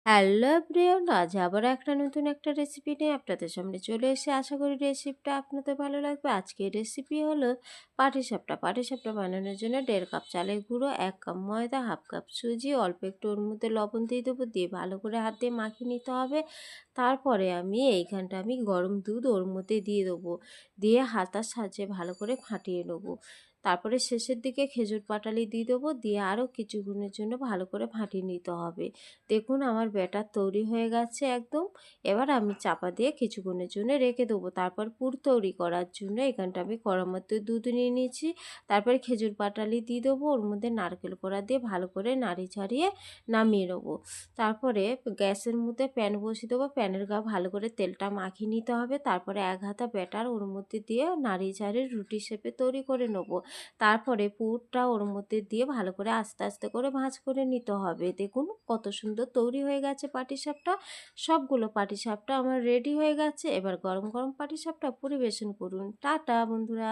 Hello everyone, আজ আবার নতুন একটা রেসিপি নিয়ে আপনাদের সামনে চলে এসে আশা করি রেসিপিটা আপনাদের ভালো লাগবে। আজকের রেসিপি হলো পাটিসাপটা। পাটিসাপটা বানানোর জন্য 1.5 কাপ চালের গুঁড়ো, 1 কাপ ময়দা, হাফ কাপ সুজি, অল্প একটু ওর মধ্যে লবণ দিয়ে দেবো, দিয়ে ভালো করে হাত দিয়ে মাখিয়ে নিতে হবে। তারপরে আমি গরম দুধ ওর মধ্যে দিয়ে দেবো, দিয়ে হাতার সাহায্যে ভালো করে ফাটিয়ে নেবো। তারপরে শেষের দিকে খেজুর পাটালি দিয়ে দেবো, দিয়ে আরও কিছুক্ষণের জন্য ভালো করে ফাটিয়ে নিতে হবে। দেখুন আমার ব্যাটার তৈরি হয়ে গেছে একদম। এবার আমি চাপা দিয়ে কিছুক্ষণের জন্য রেখে দেবো। তারপর পুর তৈরি করার জন্য এখানটা আমি কড়ার মধ্যে দুধ নিয়ে নিয়েছি। তারপরে খেজুর পাটালি দিয়ে দেবো, ওর মধ্যে নারকেল কোড়া দিয়ে ভালো করে নাড়ি ছাড়িয়ে নামিয়ে নেবো। তারপরে গ্যাসের মধ্যে প্যান বসিয়ে দেবো, প্যানের গা ভালো করে তেলটা মাখিয়ে নিতে হবে। তারপরে এক হাতা ব্যাটার ওর মধ্যে দিয়ে নাড়িয়ে ছাড়িয়ে রুটি শেপে তৈরি করে নেবো। তারপরে পুরটা ওর মধ্যে দিয়ে ভালো করে আস্তে আস্তে করে ভাঁজ করে নিতে হবে। দেখুন কত সুন্দর তৈরি হয়ে গেছে পাটিসাপটা। সবগুলো পাটিসাপটা আমার রেডি হয়ে গেছে। এবার গরম গরম পাটিসাপটা পরিবেশন করুন। টাটা বন্ধুরা।